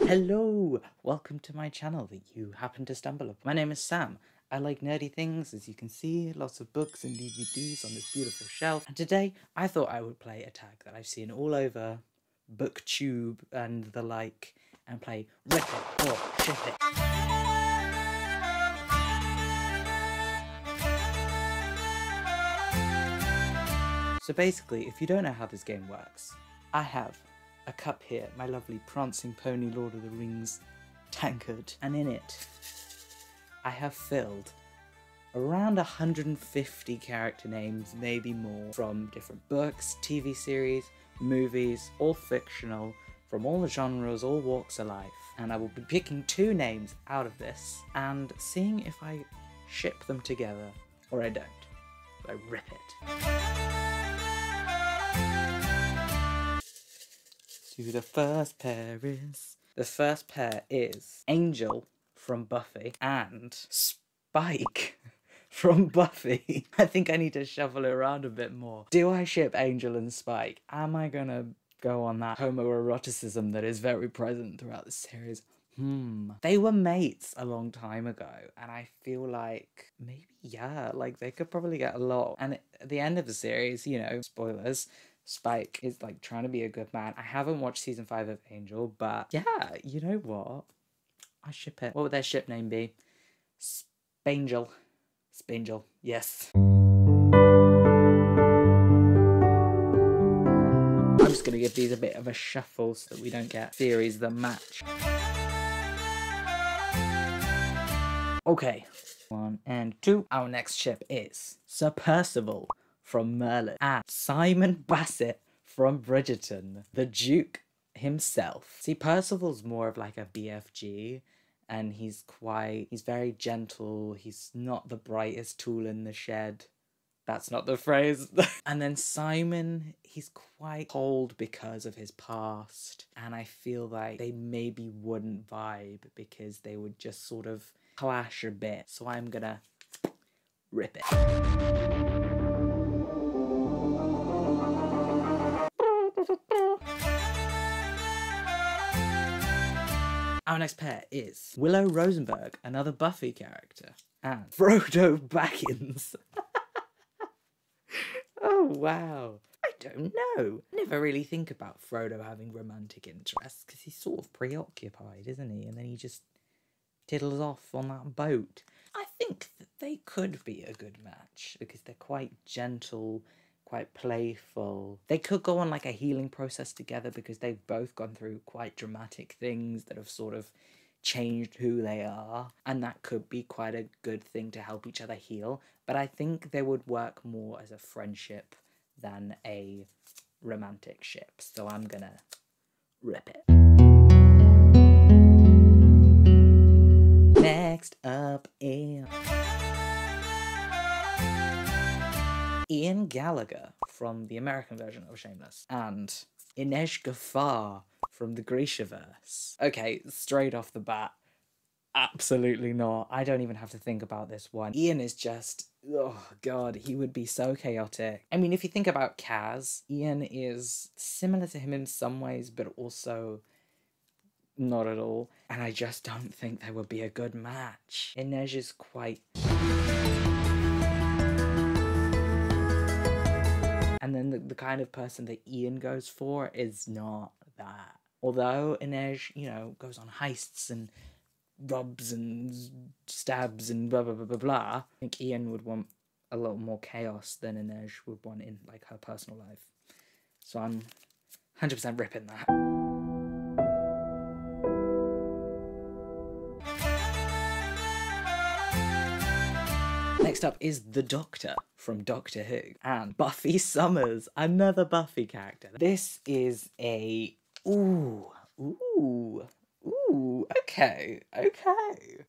Hello! Welcome to my channel that you happen to stumble upon. My name is Sam. I like nerdy things, as you can see, lots of books and DVDs on this beautiful shelf. And today, I thought I would play a tag that I've seen all over BookTube and the like, and play Rip It or Ship It. So basically, if you don't know how this game works, I have a cup here, my lovely Prancing Pony Lord of the Rings tankard, and in it I have filled around 150 character names, maybe more, from different books, TV series, movies, all fictional, from all genres, all walks of life, and I will be picking 2 names out of this and seeing if I ship them together or I don't. So I rip it. So the first pair is Angel from Buffy and Spike from Buffy. I think I need to shuffle it around a bit more. Do I ship Angel and Spike? Am I gonna go on that homoeroticism that is very present throughout the series? They were mates a long time ago, and I feel like maybe, yeah, like they could probably get along. And at the end of the series, you know, spoilers, Spike is like trying to be a good man. I haven't watched season 5 of Angel, but yeah, you know what? I ship it. What would their ship name be? Spangel. Spangel, yes. I'm just gonna give these a bit of a shuffle so that we don't get theories that match. Okay, 1 and 2. Our next ship is Sir Percival from Merlin and Simon Bassett from Bridgerton, the Duke himself. See, Percival's more of like a BFG, and he's very gentle, he's not the brightest tool in the shed. That's not the phrase. And then Simon, he's quite cold because of his past, and I feel like they maybe wouldn't vibe because they would just sort of clash a bit. So I'm gonna rip it. Our next pair is Willow Rosenberg, another Buffy character, and Frodo Baggins. Oh, wow. I don't know. I never really think about Frodo having romantic interests because he's sort of preoccupied, isn't he? And then he just tiddles off on that boat. I think that they could be a good match because they're quite gentle, quite playful. They could go on like a healing process together because they've both gone through quite dramatic things that have sort of changed who they are, and that could be quite a good thing to help each other heal. But I think they would work more as a friendship than a romantic ship, so I'm gonna rip it. Next up is Ian Gallagher from the American version of Shameless and Inej Gafar from the Grishaverse. Okay, straight off the bat, absolutely not. I don't even have to think about this one. Ian is just, oh god, he would be so chaotic. I mean, if you think about Kaz, Ian is similar to him in some ways, but also not at all. And I just don't think there would be a good match. Inej is quite... And then the kind of person that Ian goes for is not that. Although Inej, you know, goes on heists and robs and stabs and blah blah blah blah blah, I think Ian would want a little more chaos than Inej would want in like her personal life. So I'm 100% ripping that. Next up is the Doctor from Doctor Who and Buffy Summers, another Buffy character. This is a okay.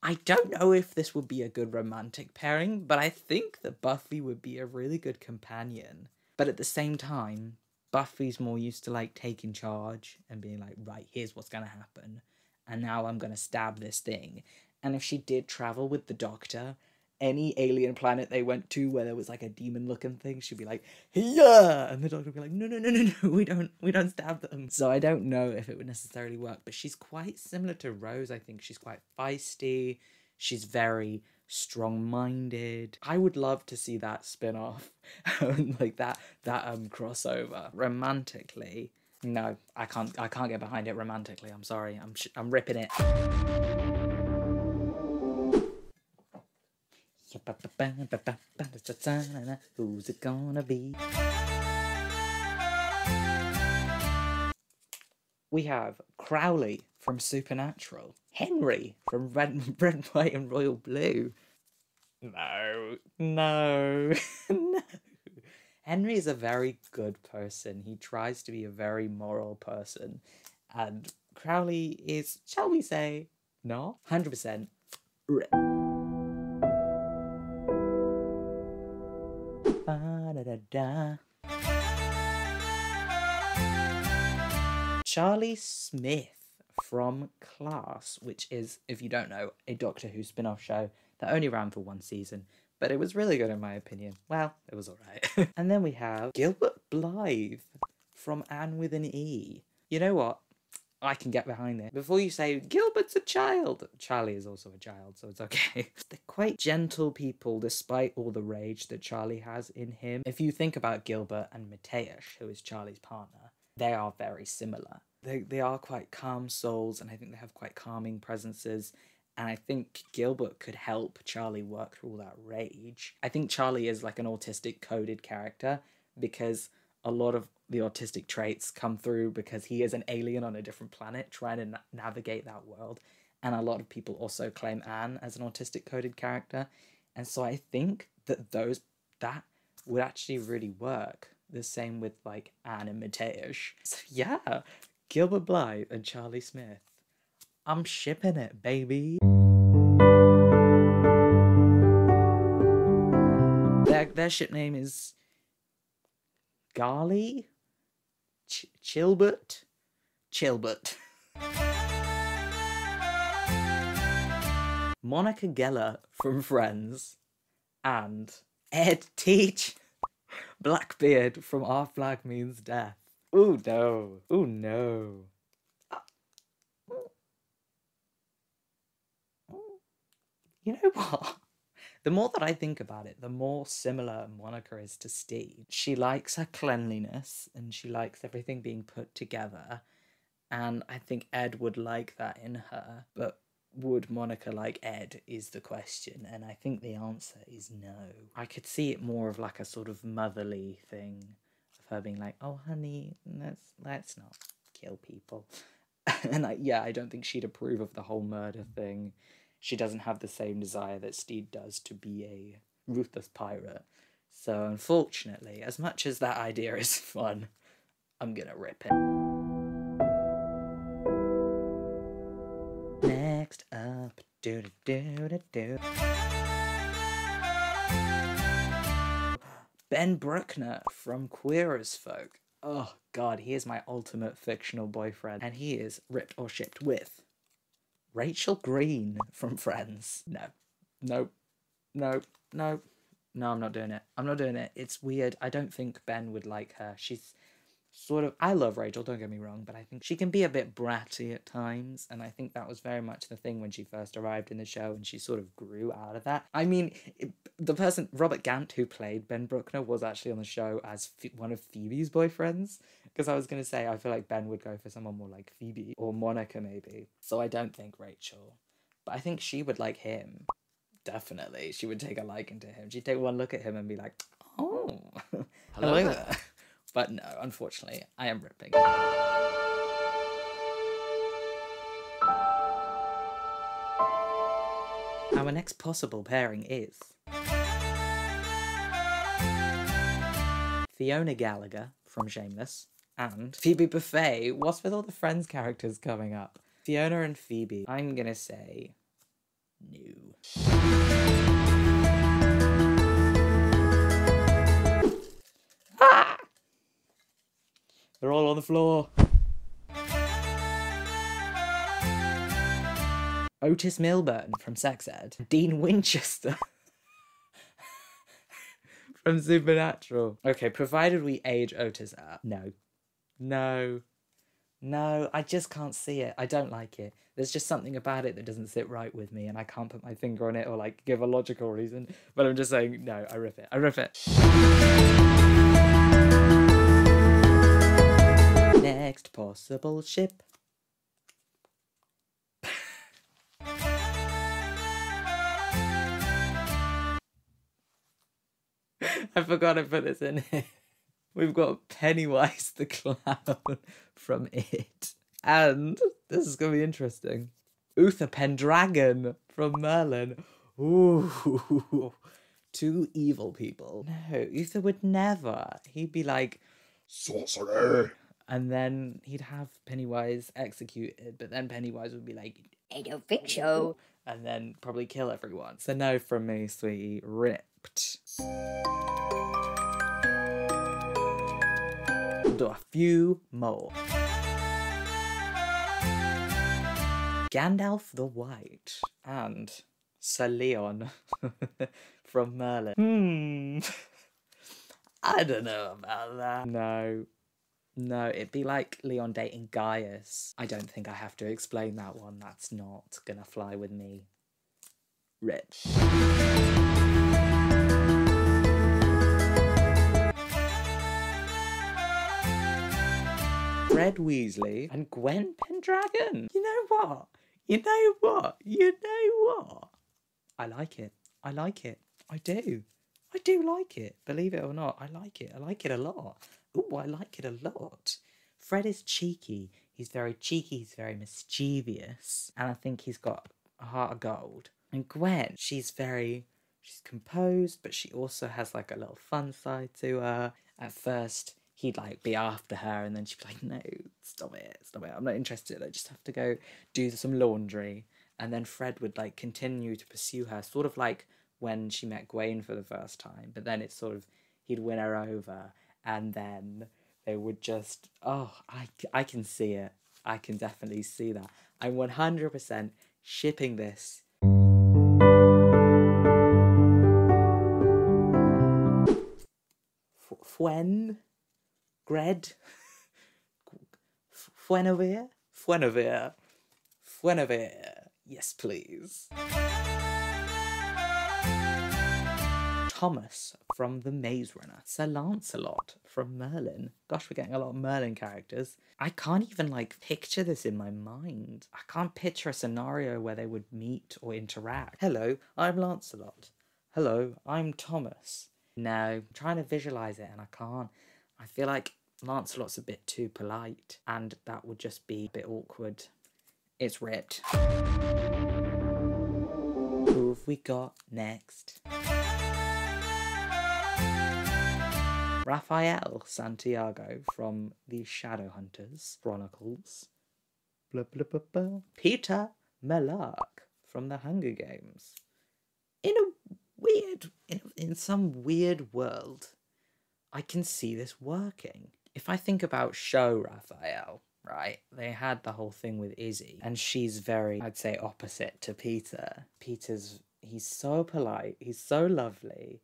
I don't know if this would be a good romantic pairing, but I think that Buffy would be a really good companion. But at the same time, Buffy's more used to like taking charge and being like, right, here's what's gonna happen, and now I'm gonna stab this thing. And if she did travel with the Doctor, any alien planet they went to where there was like a demon looking thing, she'd be like, yeah, and the Doctor would be like, no, no, no, no, no, we don't stab them. So I don't know if it would necessarily work, but she's quite similar to Rose. I think she's quite feisty. She's very strong-minded. I would love to see that spin-off, like that crossover. Romantically, no, I can't get behind it romantically. I'm sorry, I'm ripping it. Who's it gonna be? We have Crowley from Supernatural, Henry from Red, White and Royal Blue. No, no, no. Henry is a very good person. He tries to be a very moral person. And Crowley is, shall we say, not 100% rip. Charlie Smith from Class, which is, if you don't know, a Doctor Who spin-off show that only ran for 1 season, but it was really good in my opinion. Well, it was alright. And then we have Gilbert Blythe from Anne with an E. You know what? I can get behind it. Before you say, Gilbert's a child, Charlie is also a child, so it's okay. They're quite gentle people, despite all the rage that Charlie has in him. If you think about Gilbert and Mateusz, who is Charlie's partner, they are very similar. They are quite calm souls, and I think they have quite calming presences. And I think Gilbert could help Charlie work through all that rage. I think Charlie is like an autistic coded character because a lot of the autistic traits come through because he is an alien on a different planet trying to navigate that world. And a lot of people also claim Anne as an autistic coded character. And so I think that that would actually really work. The same with like Anne and Mateusz. So yeah, Gilbert Blythe and Charlie Smith. I'm shipping it, baby. Their ship name is Garly? Chilbert? Chilbert. Monica Geller from Friends and Ed Teach Blackbeard from Our Flag Means Death. Ooh no. Ooh no. You know what? The more that I think about it, the more similar Monica is to Steve. She likes her cleanliness and she likes everything being put together. And I think Ed would like that in her. But would Monica like Ed is the question. And I think the answer is no. I could see it more of like a sort of motherly thing. Of her being like, oh honey, let's not kill people. And I don't think she'd approve of the whole murder thing. She doesn't have the same desire that Steed does to be a ruthless pirate. So unfortunately, as much as that idea is fun, I'm gonna rip it. Next up, Ben Bruckner from Queer as Folk. Oh god, he is my ultimate fictional boyfriend, and he is ripped or shipped with Rachel Green from Friends. No, I'm not doing it. I'm not doing it. It's weird. I don't think Ben would like her. She's sort of... I love Rachel, don't get me wrong, but I think she can be a bit bratty at times, and I think that was very much the thing when she first arrived in the show, and she sort of grew out of that. I mean, the person, Robert Gant, who played Ben Bruckner, was actually on the show as one of Phoebe's boyfriends, because I was going to say, I feel like Ben would go for someone more like Phoebe, or Monica maybe, so I don't think Rachel. But I think she would like him. Definitely. She would take a liking to him. She'd take one look at him and be like, oh, hello there. But no, unfortunately, I am ripping. Our next possible pairing is Fiona Gallagher from Shameless and Phoebe Buffay. What's with all the Friends characters coming up? Fiona and Phoebe. I'm gonna say no. Ah! They're all on the floor. Otis Milburn from Sex Ed. Dean Winchester from Supernatural. Okay, provided we age Otis up. No. No. No, I just can't see it. I don't like it. There's just something about it that doesn't sit right with me, and I can't put my finger on it or like give a logical reason. But I'm just saying, no, I rip it. I rip it. Next possible ship. I forgot to put this in here. We've got Pennywise the Clown from It. And this is going to be interesting. Uther Pendragon from Merlin. Ooh. Two evil people. No, Uther would never. He'd be like, sorcerer. And then he'd have Pennywise executed. But then Pennywise would be like, I don't think so. And then probably kill everyone. So no from me, sweetie. Ripped. Do a few more. Gandalf the White and Sir Leon from Merlin. I don't know about that. No, it'd be like Leon dating Gaius. I don't think I have to explain that one. That's not gonna fly with me. Rich. Fred Weasley and Gwen Pendragon. You know what? I like it. I do. I do like it. Believe it or not, I like it. I like it a lot. Ooh, I like it a lot. Fred is cheeky. He's very cheeky. He's very mischievous. And I think he's got a heart of gold. And Gwen, she's composed, but she also has like a little fun side to her. At first, he'd like be after her, and then she'd be like, no, stop it, I'm not interested, I just have to go do some laundry. And then Fred would like continue to pursue her, sort of like when she met Gawain for the first time, but then it's sort of, he'd win her over, and then they would just, oh, I can see it. I can definitely see that. I'm 100% shipping this. Fwen? Gred? Fuenavir? Yes, please. Thomas from The Maze Runner. Sir Lancelot from Merlin. Gosh, we're getting a lot of Merlin characters. I can't even like picture this in my mind. I can't picture a scenario where they would meet or interact. Hello, I'm Lancelot. Hello, I'm Thomas. No, I'm trying to visualize it and I can't. I feel like Lancelot's a bit too polite and that would just be a bit awkward. It's ripped. Who have we got next? Raphael Santiago from the Shadowhunters Chronicles. Blah, blah, blah, blah. Peter Mellark from the Hunger Games. In some weird world, I can see this working. If I think about show Raphael, right, they had the whole thing with Izzy, and she's very, I'd say, opposite to Peter. He's so polite, he's so lovely,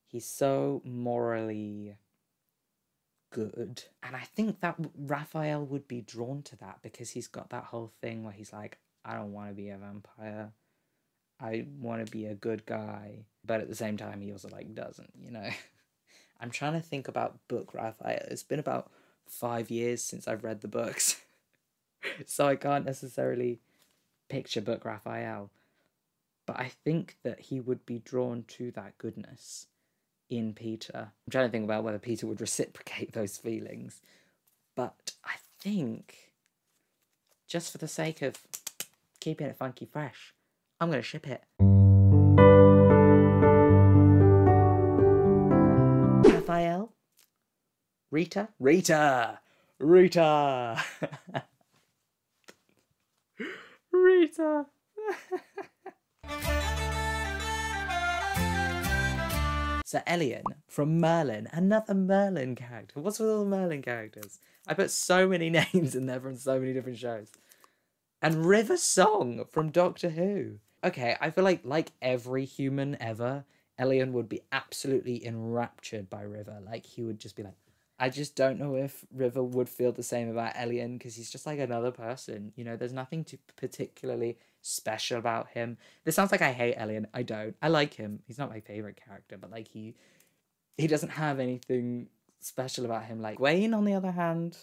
he's so morally good. And I think that Raphael would be drawn to that because he's got that whole thing where he's like, I don't want to be a vampire. I want to be a good guy. But at the same time, he also, like, doesn't, you know? I'm trying to think about book Raphael. It's been about 5 years since I've read the books. So I can't necessarily picture book Raphael. But I think that he would be drawn to that goodness in Peter. I'm trying to think about whether Peter would reciprocate those feelings. But I think, just for the sake of keeping it funky fresh, I'm going to ship it. Raphael? Rita? Rita! Rita! Sir Elian from Merlin. Another Merlin character. What's with all the Merlin characters? I put so many names in there from so many different shows. And River Song from Doctor Who. Okay, I feel like every human ever Elliot would be absolutely enraptured by River. Like, he would just be like, I just don't know if River would feel the same about Elliot, because he's just like another person. You know, there's nothing too particularly special about him. This sounds like I hate Elliot. I don't. I like him. He's not my favorite character, but like he doesn't have anything special about him. Like Wayne, on the other hand,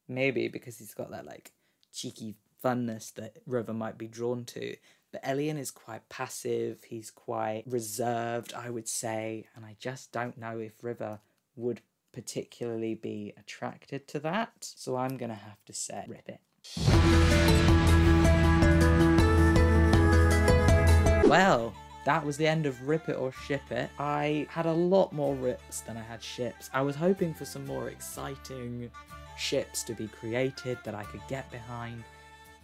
maybe because he's got that like cheeky funness that River might be drawn to. But Elliot is quite passive. He's quite reserved, I would say, and I just don't know if River would particularly be attracted to that. So I'm gonna have to say rip it. Well, that was the end of Rip It or Ship It. I had a lot more rips than I had ships. I was hoping for some more exciting ships to be created that I could get behind,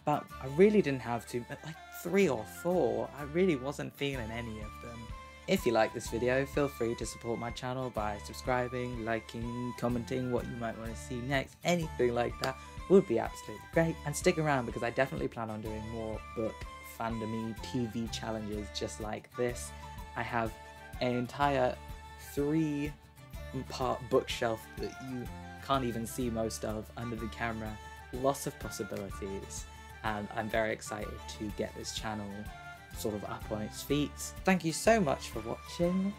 but I really didn't have to. But like 3 or 4, I really wasn't feeling any of them. If you like this video, feel free to support my channel by subscribing, liking, commenting what you might want to see next. Anything like that would be absolutely great. And stick around, because I definitely plan on doing more book fandom-y TV challenges just like this. I have an entire 3-part bookshelf that you can't even see most of under the camera. Lots of possibilities, and I'm very excited to get this channel sort of up on its feet. Thank you so much for watching,